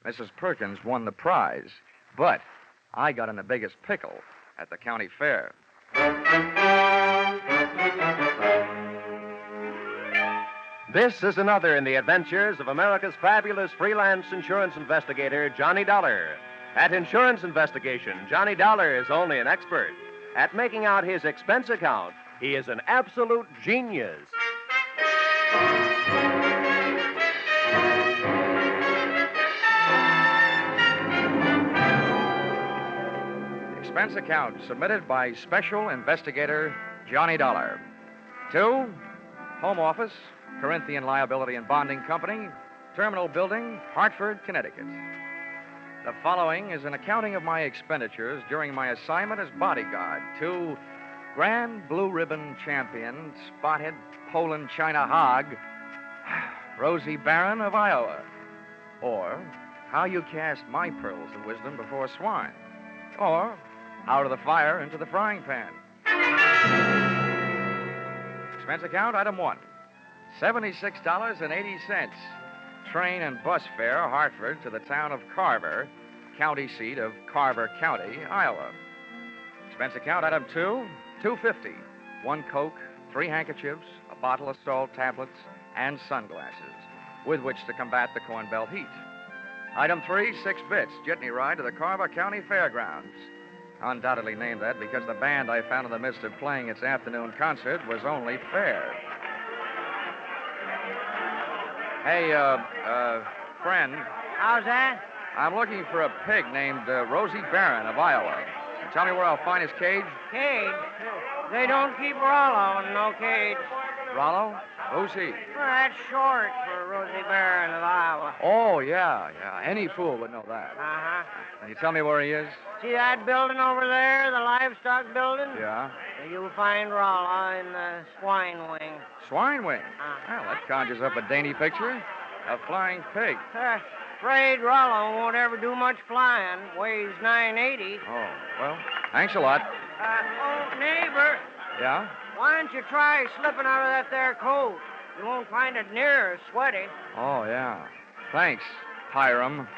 Mrs. Perkins won the prize, but I got in the biggest pickle at the county fair. This is another in the adventures of America's fabulous freelance insurance investigator, Johnny Dollar. At insurance investigation, Johnny Dollar is only an expert. At making out his expense account, he is an absolute genius. Expense account submitted by Special Investigator Johnny Dollar. To Home Office, Corinthian Liability and Bonding Company, Terminal Building, Hartford, Connecticut. The following is an accounting of my expenditures during my assignment as bodyguard to Grand Blue Ribbon Champion, Spotted Poland China Hog, Rosie Barron of Iowa. Or How You Cast My Pearls of Wisdom Before Swine. Or Out of the Fire into the Frying Pan. Expense account, item 1, $76.80. Train and bus fare, Hartford, to the town of Carver, county seat of Carver County, Iowa. Expense account, item 2, $2.50. 1 Coke, 3 handkerchiefs, a bottle of salt tablets, and sunglasses, with which to combat the Corn Belt heat. Item 3, 6 bits, jitney ride to the Carver County Fairgrounds. Undoubtedly named that because the band I found in the midst of playing its afternoon concert was only fair. Hey, friend. How's that? I'm looking for a pig named Rosie Barron of Iowa. Can you tell me where I'll find his cage? Cage? They don't keep Rollo in no cage. Rollo? Who's he? Well, that's short for Rosie Barron of Iowa. Oh, yeah. Any fool would know that. Uh-huh. Can you tell me where he is? See that building over there, the livestock building? Yeah. You'll find Rollo in the swine wing. Swine wing? Well, that conjures up a dainty picture. A flying pig. Afraid Rollo won't ever do much flying. Weighs 980. Oh, well, thanks a lot. Neighbor. Yeah? Why don't you try slipping out of that there coat? You won't find it near as sweaty. Oh, yeah. Thanks, Hiram.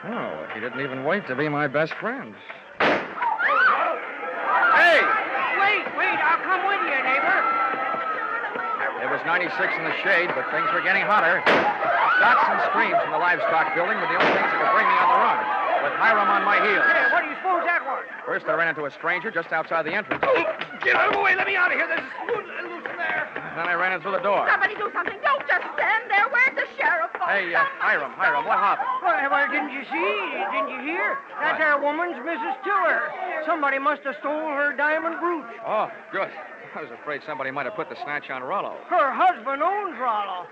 Oh, he didn't even wait to be my best friend. Hey! Wait, I'll come with you, neighbor. It was 96 in the shade, but things were getting hotter. Shots and screams from the livestock building were the only things that could bring me on the run, with Hiram on my heels. Hey, what do you suppose that was? First, I ran into a stranger just outside the entrance. Get out of the way. Let me out of here. There's a loose in there. Then I ran in through the door. Somebody do something. Don't just stand there. Where's the sheriff? Hey, Hiram, what happened? Well, didn't you see? Didn't you hear? That there woman's Mrs. Tiller. Somebody must have stole her diamond brooch. Oh, good. I was afraid somebody might have put the snatch on Rollo. Her husband owns Rollo.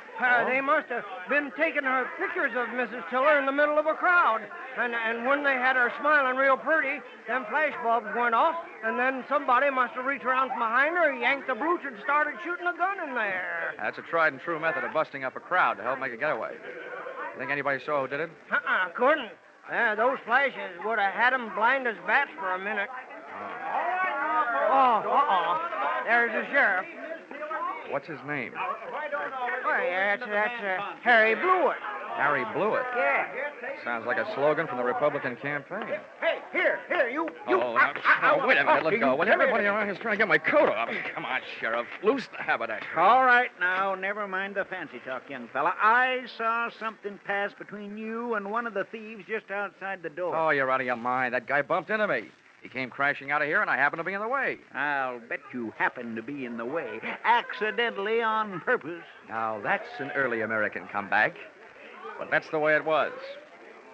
They must have been taking her pictures of Mrs. Tiller in the middle of a crowd. And when they had her smiling real pretty, them flash bulbs went off, and then somebody must have reached around from behind her, yanked the brooch, and started shooting a gun in there. That's a tried and true method of busting up a crowd to help make a getaway. Think anybody saw who did it? Couldn't. Those flashes would have had them blind as bats for a minute. There's the sheriff. What's his name? Why, that's Harry Blewett. Harry Blewett? Yeah. Sounds like a slogan from the Republican campaign. Hey, here, you. Wait a minute, let go. When everybody around here's trying to get my coat off. Come on, Sheriff. Loose the haberdasher. All right, now, never mind the fancy talk, young fella. I saw something pass between you and one of the thieves just outside the door. Oh, you're out of your mind. That guy bumped into me. He came crashing out of here, and I happened to be in the way. I'll bet you happened to be in the way, accidentally on purpose. Now, that's an early American comeback. But that's the way it was.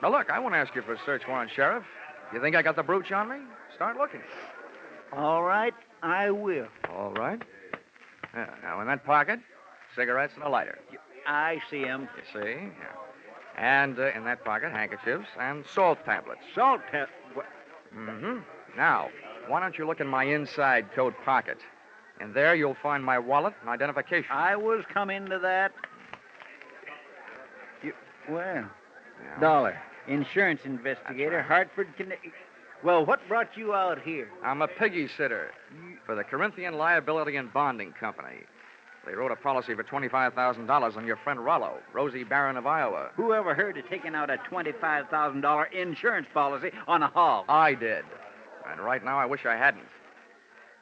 Now, look, I won't ask you for a search warrant, Sheriff. You think I got the brooch on me? Start looking. All right, I will. All right. Yeah, now, in that pocket, cigarettes and a lighter. I see 'em. You see? Yeah. And in that pocket, handkerchiefs and salt tablets. Salt tablets? Mm-hmm. Now, why don't you look in my inside coat pocket? And there you'll find my wallet and identification. I was coming to that. Well, Yeah. Dollar, insurance investigator, That's right. Hartford, Connecticut. Well, what brought you out here? I'm a piggy sitter for the Corinthian Liability and Bonding Company. They wrote a policy for $25,000 on your friend Rollo, Rosie Barron of Iowa. Who ever heard of taking out a $25,000 insurance policy on a hog? I did. And right now I wish I hadn't.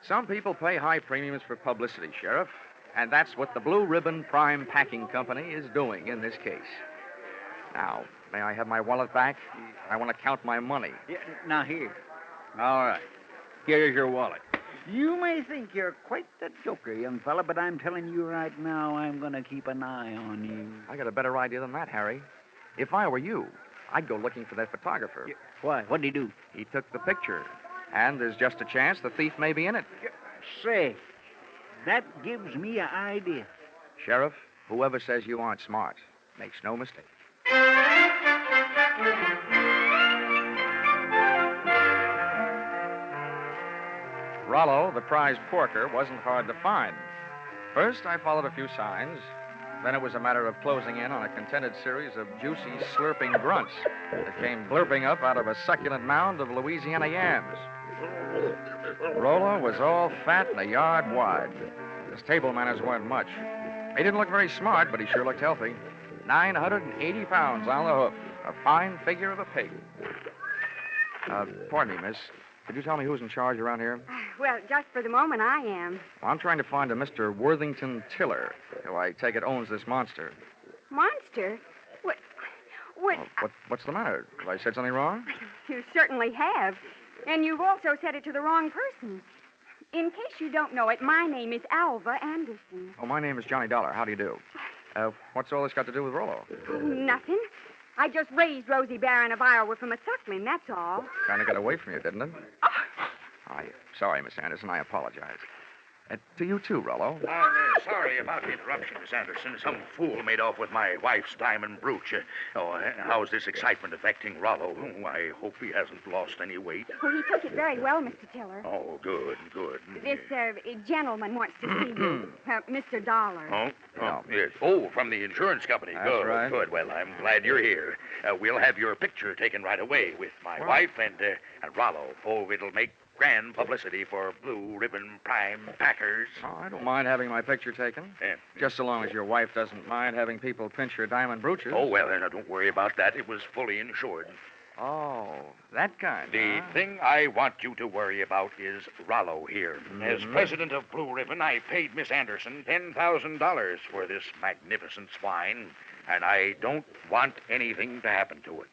Some people pay high premiums for publicity, Sheriff, and that's what the Blue Ribbon Prime Packing Company is doing in this case. Now, may I have my wallet back? I want to count my money. Yeah, now, here. All right. Here's your wallet. You may think you're quite the joker, young fella, but I'm telling you right now, I'm going to keep an eye on you. I got a better idea than that, Harry. If I were you, I'd go looking for that photographer. Yeah, why? What'd he do? He took the picture. And there's just a chance the thief may be in it. Say, that gives me an idea. Sheriff, whoever says you aren't smart makes no mistake. Rollo, the prize porker, wasn't hard to find. First, I followed a few signs. Then it was a matter of closing in on a contented series of juicy, slurping grunts that came blurping up out of a succulent mound of Louisiana yams. Rollo was all fat and a yard wide. His table manners weren't much. He didn't look very smart, but he sure looked healthy. 980 pounds on the hoof. A fine figure of a pig. Pardon me, miss. Could you tell me who's in charge around here? Well, just for the moment, I am. Well, I'm trying to find a Mr. Worthington Tiller, who I take it owns this monster. Monster? What? What's the matter? Have I said something wrong? You certainly have. And you've also said it to the wrong person. In case you don't know it, my name is Alva Anderson. Oh, my name is Johnny Dollar. How do you do? What's all this got to do with Rollo? Nothing. I just raised Rosie Barron of Iowa from a suckling, that's all. Kind of got away from you, didn't it? I'm sorry, Miss Anderson. I apologize. To you, too, Rollo. Sorry about the interruption, Miss Anderson. Some fool made off with my wife's diamond brooch. How's this excitement affecting Rollo? I hope he hasn't lost any weight. Well, he took it very well, Mr. Tiller. Oh, good. This gentleman wants to see you, Mr. Dollar. Oh, yes. Oh, from the insurance company. That's Good, right. Good. Well, I'm glad you're here. We'll have your picture taken right away with my wife and Rollo. Oh, it'll make grand publicity for Blue Ribbon Prime Packers. Oh, I don't mind having my picture taken. Just so long as your wife doesn't mind having people pinch her diamond brooches. Oh, well, now, don't worry about that. It was fully insured. Oh, that kind. The thing I want you to worry about is Rollo here. As president of Blue Ribbon, I paid Miss Anderson $10,000 for this magnificent swine, and I don't want anything to happen to it.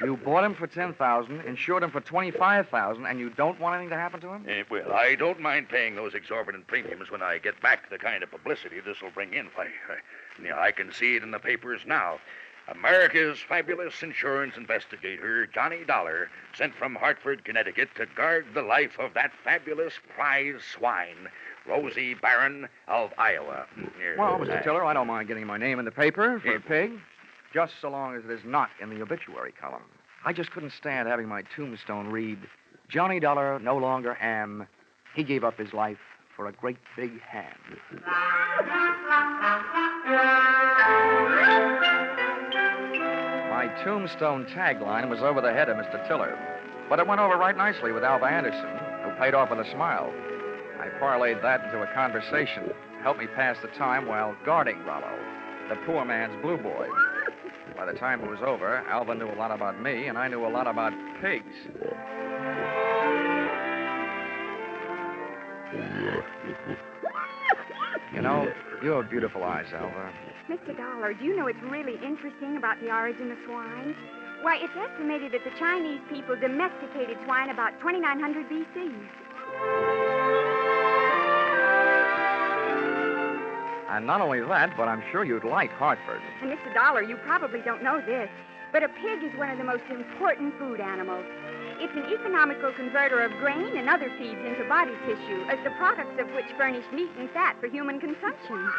You bought him for $10,000, insured him for $25,000, and you don't want anything to happen to him? Well, I don't mind paying those exorbitant premiums when I get back the kind of publicity this will bring in. I can see it in the papers now. America's fabulous insurance investigator, Johnny Dollar, sent from Hartford, Connecticut to guard the life of that fabulous prize swine, Rosie Barron of Iowa. Well, Mr. Tiller, I don't mind getting my name in the paper for a pig, just so long as it is not in the obituary column. I just couldn't stand having my tombstone read, Johnny Dollar no longer am. He gave up his life for a great big ham. My tombstone tagline was over the head of Mr. Tiller, but it went over right nicely with Alva Anderson, who paid off with a smile. I parlayed that into a conversation to help me pass the time while guarding Rollo, the poor man's blue boy. By the time it was over, Alva knew a lot about me, and I knew a lot about pigs. You know, you have beautiful eyes, Alva. Mr. Dollar, do you know what's really interesting about the origin of swine? Why, it's estimated that the Chinese people domesticated swine about 2900 B.C. And not only that, but I'm sure you'd like Hartford. And, Mr. Dollar, you probably don't know this, but a pig is one of the most important food animals. It's an economical converter of grain and other feeds into body tissue, as the products of which furnish meat and fat for human consumption.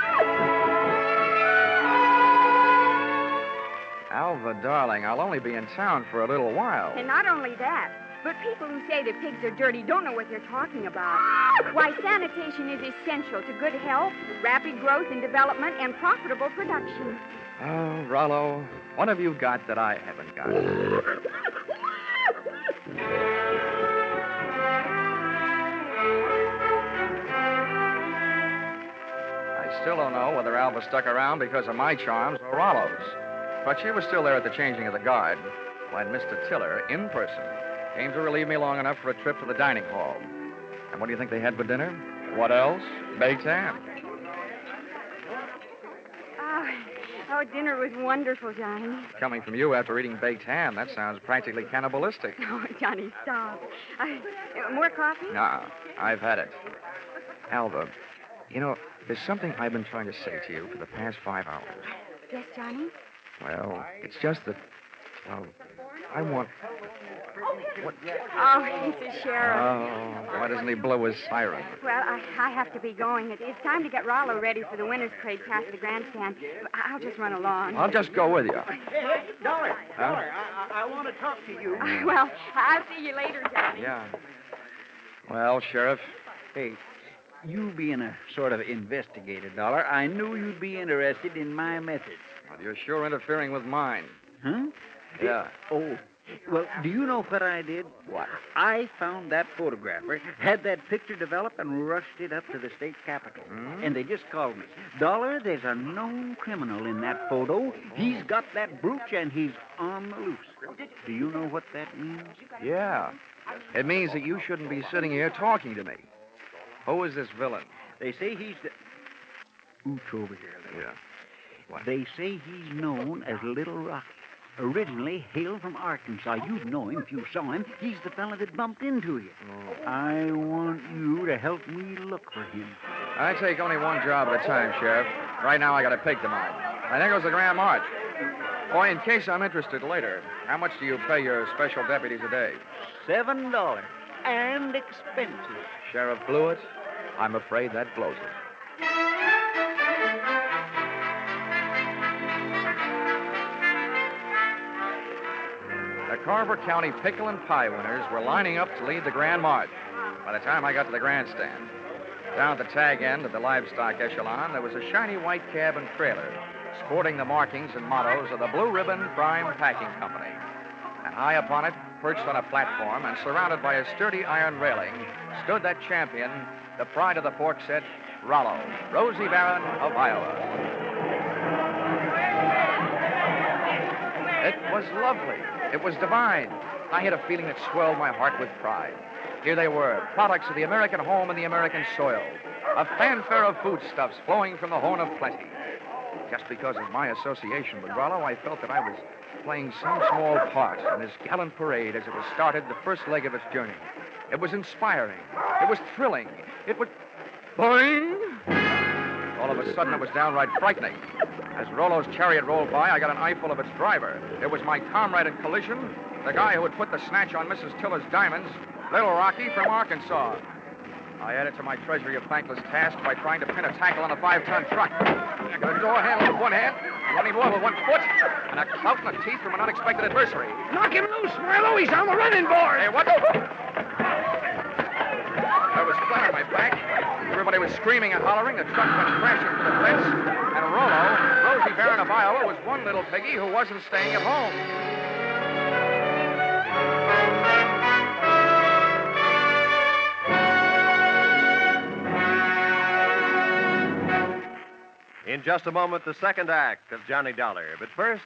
Alva, darling, I'll only be in town for a little while. And not only that, but people who say that pigs are dirty don't know what they're talking about. Why, sanitation is essential to good health, rapid growth and development, and profitable production. Oh, Rollo, what have you got that I haven't got? I still don't know whether Alva stuck around because of my charms or Rollo's. But she was still there at the changing of the guard when Mr. Tiller, in person, came to relieve me long enough for a trip to the dining hall. And what do you think they had for dinner? What else? Baked ham. Oh, dinner was wonderful, Johnny. Coming from you after eating baked ham, that sounds practically cannibalistic. Oh, Johnny, stop. More coffee? Nah, I've had it. Alva, you know, there's something I've been trying to say to you for the past 5 hours. Yes, Johnny? Well, it's just that, well, I want... What? Oh, he's the sheriff. Oh, why doesn't he blow his siren? Well, I have to be going. It's time to get Rollo ready for the winner's parade past the grandstand. I'll just run along. I'll just go with you. Hey, Dollar, I want to talk to you. Well, I'll see you later, Johnny. Yeah. Well, Sheriff, Hey, you being a sort of investigator, Dollar, I knew you'd be interested in my methods. well, you're sure interfering with mine. Huh? Yeah. Oh, well, do you know what I did? What? I found that photographer, had that picture developed, and rushed it up to the state capitol. And they just called me. Dollar, there's a known criminal in that photo. He's got that brooch, and he's on the loose. Do you know what that means? Yeah. It means that you shouldn't be sitting here talking to me. Who is this villain? They say he's the... Ooch over here. Yeah. What? They say he's known as Little Rocky. Originally hailed from Arkansas. You'd know him if you saw him. He's the fella that bumped into you. Oh. I want you to help me look for him. I take only one job at a time, Sheriff. Right now, I got a pig to mind. And there goes the Grand March. Boy, in case I'm interested later, how much do you pay your special deputies a day? $7 and expenses. Sheriff Blewett, I'm afraid that blows it. The Carver County pickle and pie winners were lining up to lead the Grand March. By the time I got to the grandstand, down at the tag end of the livestock echelon, there was a shiny white cab and trailer, sporting the markings and mottos of the Blue Ribbon Prime Packing Company. And high upon it, perched on a platform and surrounded by a sturdy iron railing, stood that champion, the pride of the pork set, Rollo, Rosie Barron of Iowa. It was lovely. It was divine. I had a feeling that swelled my heart with pride. Here they were, products of the American home and the American soil. A fanfare of foodstuffs flowing from the horn of plenty. Just because of my association with Rollo, I felt that I was playing some small part in this gallant parade as it was started the first leg of its journey. It was inspiring. It was thrilling. It was... Boing! All of a sudden, it was downright frightening. As Rollo's chariot rolled by, I got an eyeful of its driver. It was my comrade in collision, the guy who had put the snatch on Mrs. Tiller's diamonds, Little Rocky from Arkansas. I added to my treasury of thankless tasks by trying to pin a tackle on a 5-ton truck. I got a door handle with one hand, running more with one foot, and a clout in the teeth from an unexpected adversary. Knock him loose, Marlowe. He's on the running board. Hey, what the... I was flat on my back. Everybody was screaming and hollering. The truck went crashing to the fence. And Rollo, Rosie Barron of Iowa, was one little piggy who wasn't staying at home. In just a moment, the second act of Johnny Dollar. But first,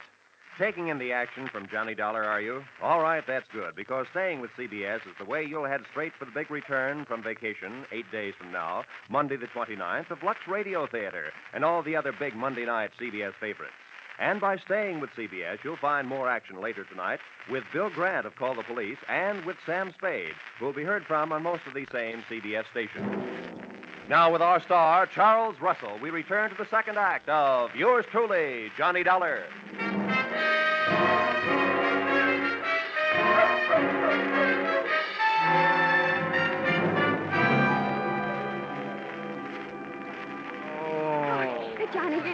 taking in the action from Johnny Dollar, are you? All right, that's good, because staying with CBS is the way you'll head straight for the big return from vacation 8 days from now, Monday the 29th, of Lux Radio Theater and all the other big Monday night CBS favorites. And by staying with CBS, you'll find more action later tonight with Bill Grant of Call the Police and with Sam Spade, who'll be heard from on most of these same CBS stations. Now, with our star, Charles Russell, we return to the second act of yours truly, Johnny Dollar.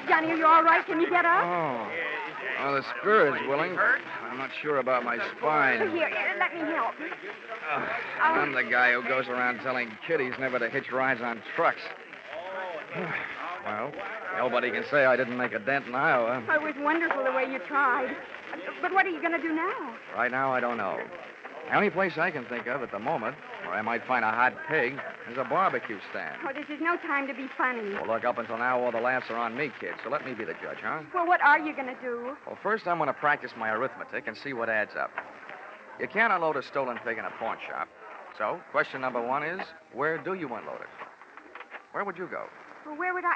Johnny, are you all right? Can you get up? Oh. Well, the spirit's willing. I'm not sure about my spine. Here, let me help. I'm the guy who goes around telling kiddies never to hitch rides on trucks. Well, nobody can say I didn't make a dent in Iowa. Oh, it was wonderful the way you tried. But what are you going to do now? Right now, I don't know. The only place I can think of at the moment where I might find a hot pig is a barbecue stand. Oh, this is no time to be funny. Well, look, up until now, all the laughs are on me, kid, so let me be the judge, huh? Well, what are you going to do? Well, first I'm going to practice my arithmetic and see what adds up. You can't unload a stolen pig in a pawn shop. So, question number one is, where do you unload it? Where would you go? Well, where would I...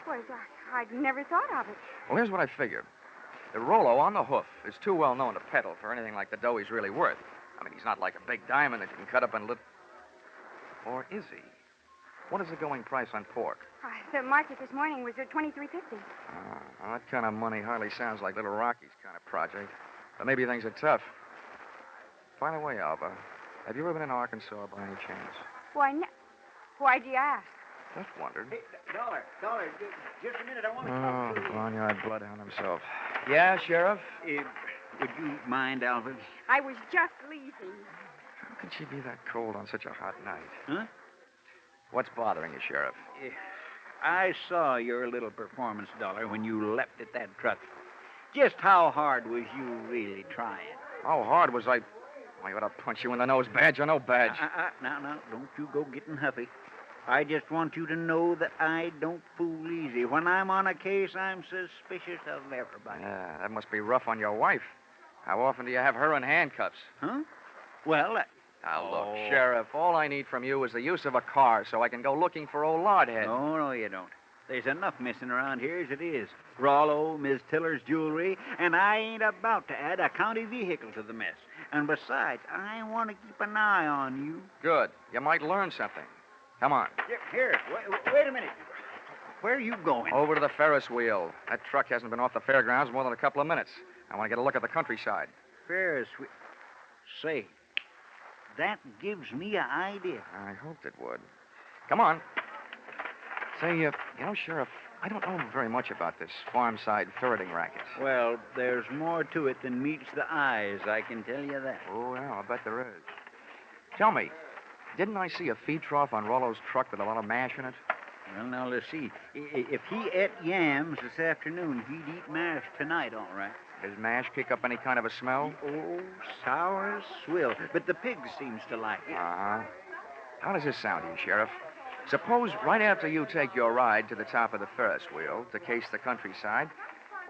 Well, I'd never thought of it. Well, here's what I figure. The Rollo on the hoof is too well known to peddle for anything like the dough he's really worth. I mean, he's not like a big diamond that you can cut up in little... Or is he? What is the going price on pork? The market this morning was at $23.50. Well, that kind of money hardly sounds like Little Rocky's kind of project. But maybe things are tough. By the way, Alva, have you ever been in Arkansas by any chance? Why do you ask? Just wondered. Hey, Dollar, just a minute. I want to talk to you. Barnyard bloodhound himself. Yeah, Sheriff? Would you mind, Alvin? I was just leaving. How could she be that cold on such a hot night? Huh? What's bothering you, Sheriff? I saw your little performance, Dollar, when you leapt at that truck. Just how hard was you really trying? How hard was I... I ought to punch you in the nose, badge or no badge. Now, don't you go getting huffy. I just want you to know that I don't fool easy. When I'm on a case, I'm suspicious of everybody. Yeah, that must be rough on your wife. How often do you have her in handcuffs? Huh? Well, Now, look, Sheriff, all I need from you is the use of a car so I can go looking for old Lardhead. No, you don't. There's enough missing around here as it is. Rollo, Miss Tiller's jewelry, and I ain't about to add a county vehicle to the mess. And besides, I want to keep an eye on you. Good. You might learn something. Come on. Here, wait a minute. Where are you going? Over to the Ferris wheel. That truck hasn't been off the fairgrounds more than a couple of minutes. I want to get a look at the countryside. Ferris wheel. Say, that gives me an idea. I hoped it would. Come on. Say, Sheriff, I don't know very much about this farm-side ferreting racket. Well, there's more to it than meets the eyes, I can tell you that. Oh, yeah, I bet there is. Tell me, didn't I see a feed trough on Rollo's truck with a lot of mash in it? Well, now, let's see. If he ate yams this afternoon, he'd eat mash tonight, all right. Does mash kick up any kind of a smell? Oh, sour as swill. But the pig seems to like it. Uh-huh. How does this sound to you, Sheriff? Suppose right after you take your ride to the top of the Ferris wheel to case the countryside,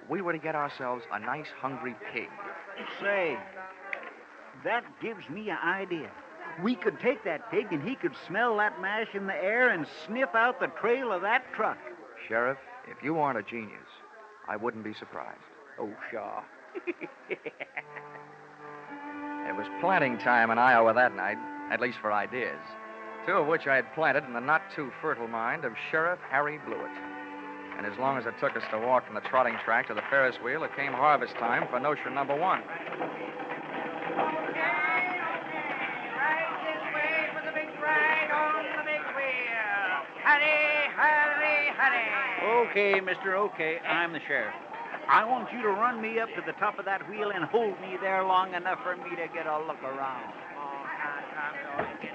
we were to get ourselves a nice hungry pig. Say, that gives me an idea. We could take that pig and he could smell that mash in the air and sniff out the trail of that truck. Sheriff, if you aren't a genius, I wouldn't be surprised. Oh, Shaw. It was planting time in Iowa that night, at least for ideas. Two of which I had planted in the not-too-fertile mind of Sheriff Harry Blewett. And as long as it took us to walk from the trotting track to the Ferris wheel, it came harvest time for notion number one. Right this way for the big ride on the big wheel. Hurry, hurry, hurry. Okay, mister, okay. I'm the sheriff. I want you to run me up to the top of that wheel and hold me there long enough for me to get a look around. Oh, come, get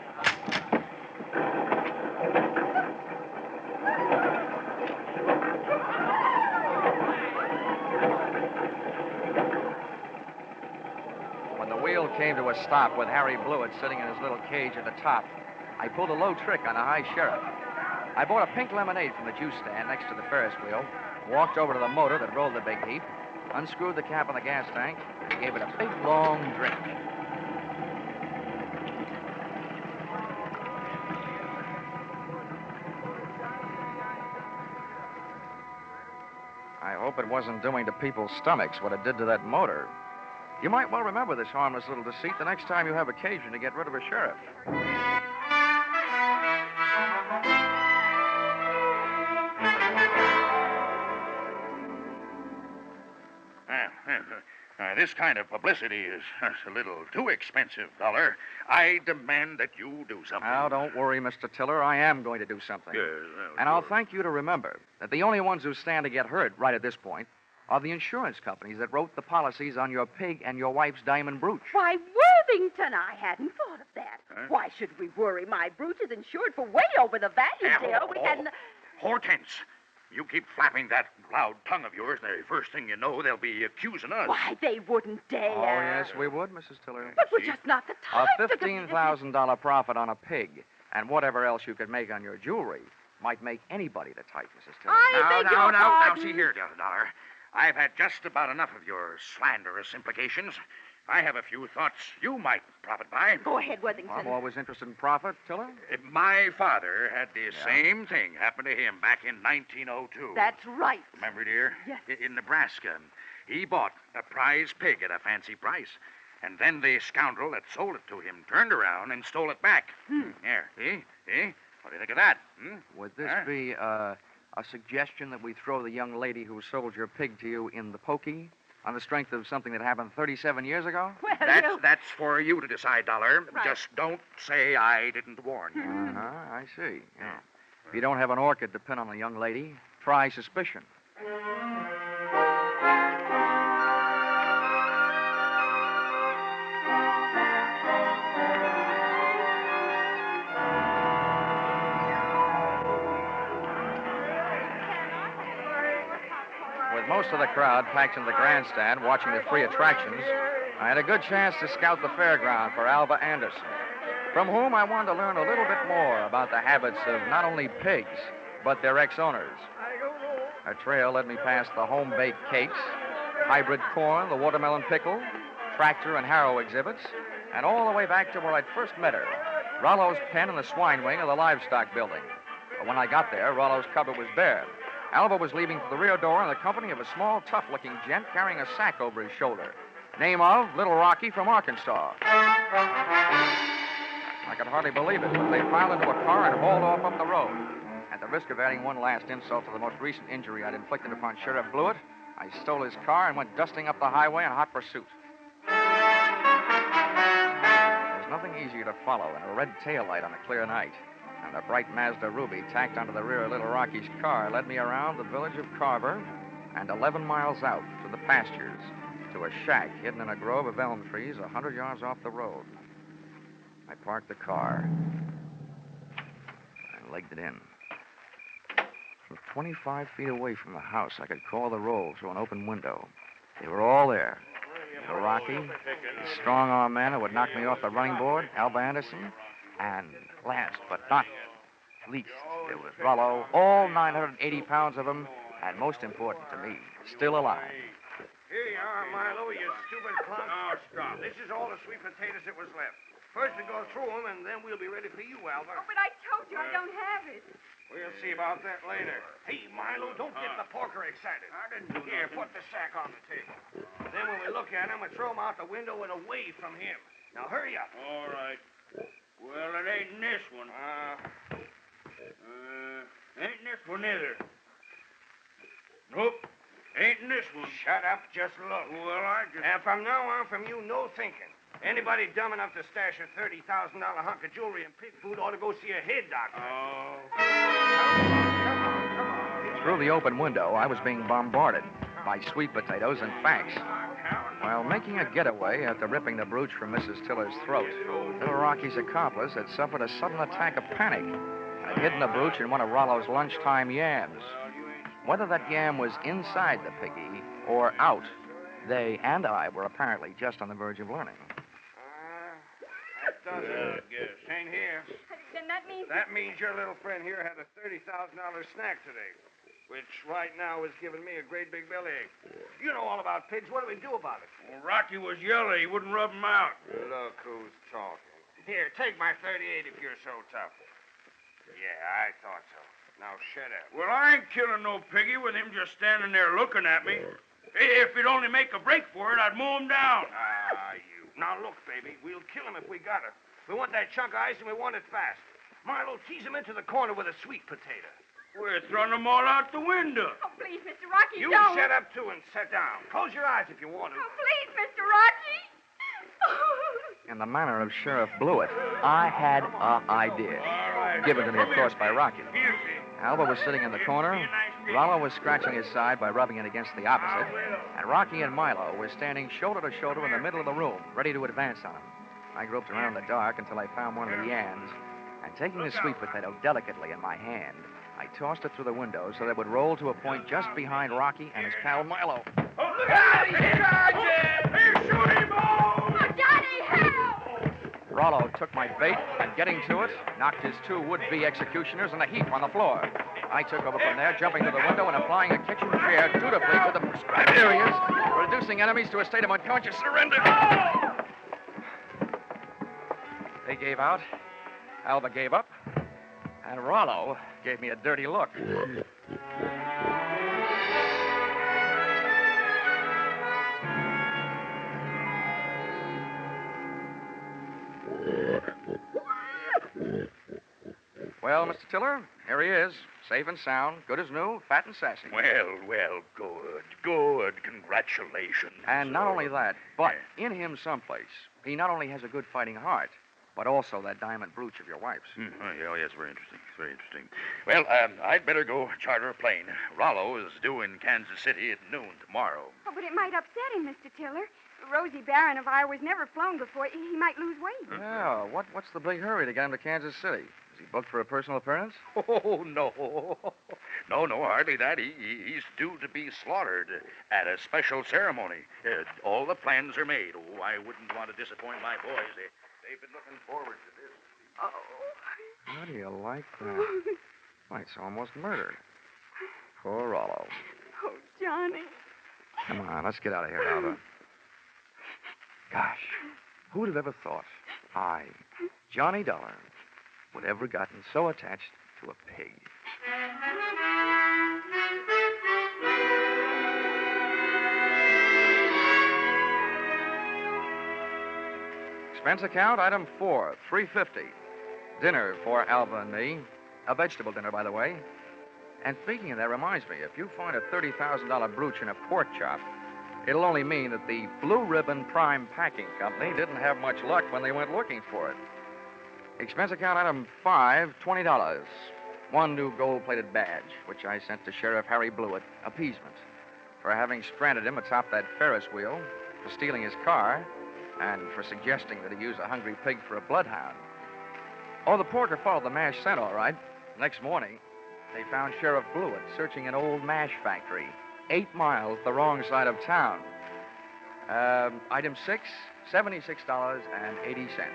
When the wheel came to a stop with Harry Blewett sitting in his little cage at the top, I pulled a low trick on a high sheriff. I bought a pink lemonade from the juice stand next to the Ferris wheel, walked over to the motor that rolled the big heap, unscrewed the cap on the gas tank, and gave it a big, long drink. I hope it wasn't doing to people's stomachs what it did to that motor. You might well remember this harmless little deceit the next time you have occasion to get rid of a sheriff. This kind of publicity is a little too expensive, Dollar. I demand that you do something. Now, don't worry, Mr. Tiller. I am going to do something. Yes, And I'll thank you to remember that the only ones who stand to get hurt right at this point are the insurance companies that wrote the policies on your pig and your wife's diamond brooch. Why, Worthington, I hadn't thought of that. Huh? Why should we worry? My brooch is insured for way over the value, dear. We hadn't... Hortense, You keep flapping that loud tongue of yours, and the first thing you know, they'll be accusing us. Why, they wouldn't dare. Oh, yes, we would, Mrs. Tiller. But we're just not the A type. $15,000 profit on a pig and whatever else you could make on your jewelry might make anybody the type, Mrs. Tiller. I beg your Now, pardon. see here, Dollar. I've had just about enough of your slanderous implications. I have a few thoughts you might profit by. Go ahead, Worthington. I'm always interested in profit, Tiller. My father had the same thing happen to him back in 1902. That's right. Remember, dear? Yes. In Nebraska. He bought a prize pig at a fancy price. And then the scoundrel that sold it to him turned around and stole it back. Here, see? What do you think of that? Would this be a suggestion that we throw the young lady who sold your pig to you in the pokey on the strength of something that happened 37 years ago? Well, That's for you to decide, Dollar. Right. Just don't say I didn't warn you. Uh-huh, I see. Yeah. If you don't have an orchid to pin on a young lady, try suspicion. With most of the crowd packed in the grandstand watching the free attractions, I had a good chance to scout the fairground for Alva Anderson, from whom I wanted to learn a little bit more about the habits of not only pigs, but their ex-owners. Our trail led me past the home-baked cakes, hybrid corn, the watermelon pickle, tractor and harrow exhibits, and all the way back to where I'd first met her, Rollo's pen in the swine wing of the livestock building. But when I got there, Rollo's cupboard was bare. Alva was leaving for the rear door in the company of a small, tough-looking gent carrying a sack over his shoulder. Name of Little Rocky from Arkansas. I could hardly believe it, but they piled into a car and hauled off up the road. At the risk of adding one last insult to the most recent injury I'd inflicted upon Sheriff Blewett, I stole his car and went dusting up the highway in hot pursuit. There's nothing easier to follow than a red taillight on a clear night. And the bright Mazda Ruby tacked onto the rear of Little Rocky's car led me around the village of Carver and 11 miles out to the pastures to a shack hidden in a grove of elm trees 100 yards off the road. I parked the car and legged it in. From 25 feet away from the house, I could call the roll through an open window. They were all there. Little Rocky, the strong-arm man who would knock me off the running board, Alva Anderson, and last but not least, there was Rollo, all 980 pounds of him, and most important to me, still alive. Here you are, Milo, you stupid clown. Oh, stop. This is all the sweet potatoes that was left. First we go through them, and then we'll be ready for you, Alva. Oh, but I told you I don't have it. We'll see about that later. Hey, Milo, don't get the porker excited. I didn't do Here, put the sack on the table. Then when we look at him, we throw him out the window and away from him. Now, hurry up. All right. Well, it ain't in this one. Ain't in this one either. Nope. Ain't in this one. Shut up, just look. Well, I just... And from now on, from you, no thinking. Anybody dumb enough to stash a $30,000 hunk of jewelry and pig food ought to go see a head doctor. Oh. Come on. Through the open window, I was being bombarded by sweet potatoes and facts. While making a getaway after ripping the brooch from Mrs. Tiller's throat, Little Rocky's accomplice had suffered a sudden attack of panic and had hidden the brooch in one of Rollo's lunchtime yams. Whether that yam was inside the piggy or out, they and I were apparently just on the verge of learning. That does it. Yes. Ain't here. Then that means... That means your little friend here had a $30,000 snack today, which right now is giving me a great big bellyache. You know all about pigs. What do we do about it? Well, Rocky was yellow. He wouldn't rub him out. Look who's talking. Here, take my 38 if you're so tough. Yeah, I thought so. Now shut up. Well, I ain't killing no piggy with him just standing there looking at me. If he'd only make a break for it, I'd mow him down. You. Now look, baby, we'll kill him if we got it. We want that chunk of ice and we want it fast. Milo, tease him into the corner with a sweet potato. We're throwing them all out the window. Oh, please, Mr. Rocky, You don't. shut up, too, and sit down. Close your eyes if you want to. Oh, please, Mr. Rocky. In the manner of Sheriff Blewett, I had an idea. Given to me, of course, by Rocky. Here, see. Alva was sitting in the corner, Rollo was scratching his side by rubbing it against the opposite, and Rocky and Milo were standing shoulder to shoulder in the middle of the room, ready to advance on him. I groped around in the dark until I found one of the yams, and taking the sweet potato delicately in my hand, I tossed it through the window so that it would roll to a point just behind Rocky and his pal Milo. Oh, look out! He's charging! He's shooting, boys! Oh, Johnny, help! Rollo took my bait and, getting to it, knocked his two would-be executioners in a heap on the floor. I took over from there, jumping to the window and applying a kitchen chair dutifully to the prescribed areas, reducing enemies to a state of unconscious surrender. They gave out, Alva gave up, and Rollo gave me a dirty look. Well, Mr. Tiller, here he is, safe and sound, good as new, fat and sassy. Well, good. Congratulations. And not only that, but in him someplace, he not only has a good fighting heart, but also that diamond brooch of your wife's. Oh, yes, very interesting. Well, I'd better go charter a plane. Rollo is due in Kansas City at noon tomorrow. Oh, but it might upset him, Mr. Tiller. Rosie Barron of Iowa's never flown before. He might lose weight. Yeah, what's the big hurry to get him to Kansas City? Is he booked for a personal appearance? Oh, no. No, hardly that. He's due to be slaughtered at a special ceremony. All the plans are made. Oh, I wouldn't want to disappoint my boys. They've been looking forward to this. Oh. How do you like that? Why, it's almost murder. Poor Rollo. Oh, Johnny. Come on, let's get out of here, Alva. Gosh, who would have ever thought I, Johnny Dollar, would ever gotten so attached to a pig? Expense account, item 4, $3.50. Dinner for Alva and me. A vegetable dinner, by the way. And speaking of that, reminds me, if you find a $30,000 brooch in a pork chop, it'll only mean that the Blue Ribbon Prime Packing Company didn't have much luck when they went looking for it. Expense account item 5, $20. One new gold-plated badge, which I sent to Sheriff Harry Blewett, appeasement, for having stranded him atop that Ferris wheel, for stealing his car, and for suggesting that he use a hungry pig for a bloodhound. Oh, the porker followed the mash scent, all right. Next morning, they found Sheriff Blewett searching an old mash factory, 8 miles the wrong side of town. Item 6, $76.80.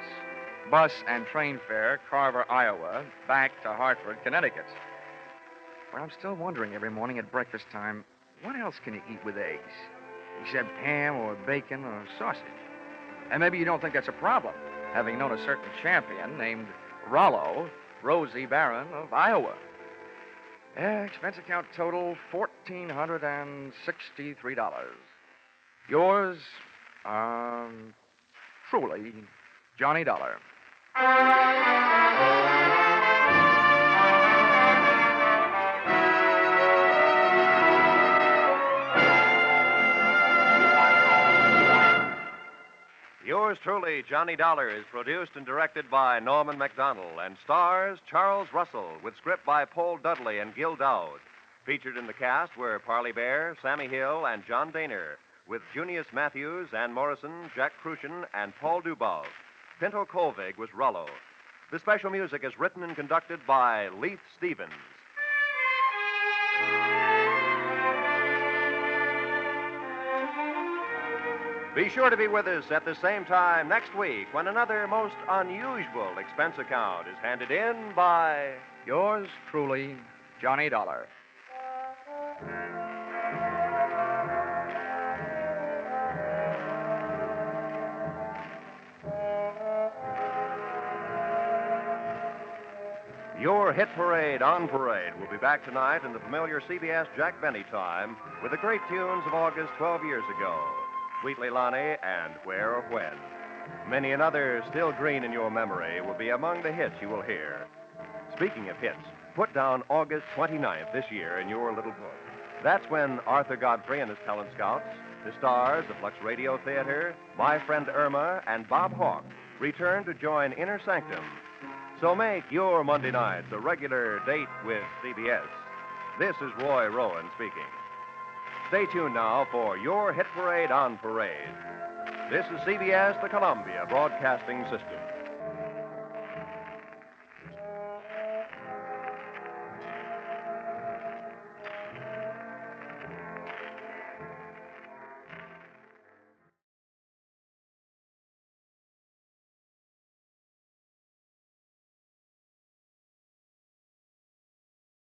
Bus and train fare, Carver, Iowa, back to Hartford, Connecticut. But I'm still wondering every morning at breakfast time, what else can you eat with eggs? Except ham or bacon or sausage. And maybe you don't think that's a problem, having known a certain champion named Rollo, Rosie Barron of Iowa. Expense account total, $1,463. Yours, truly, Johnny Dollar. Yours truly, Johnny Dollar, is produced and directed by Norman MacDonald and stars Charles Russell with script by Paul Dudley and Gil Dowd. Featured in the cast were Parley Bear, Sammy Hill, and John Daner, with Junius Matthews, Ann Morrison, Jack Crucian, and Paul Dubov. Pinto Colvig was Rollo. The special music is written and conducted by Leith Stevens. Be sure to be with us at the same time next week when another most unusual expense account is handed in by... Yours truly, Johnny Dollar. Your hit parade on parade will be back tonight in the familiar CBS Jack Benny time with the great tunes of August 12 years ago. Sweet Leilani and Where or When. Many another still green in your memory will be among the hits you will hear. Speaking of hits, put down August 29th this year in your little book. That's when Arthur Godfrey and his talent scouts, the stars of Lux Radio Theater, My Friend Irma, and Bob Hawke return to join Inner Sanctum. So make your Monday nights a regular date with CBS. This is Roy Rowan speaking. Stay tuned now for your hit parade on parade. This is CBS, the Columbia Broadcasting System.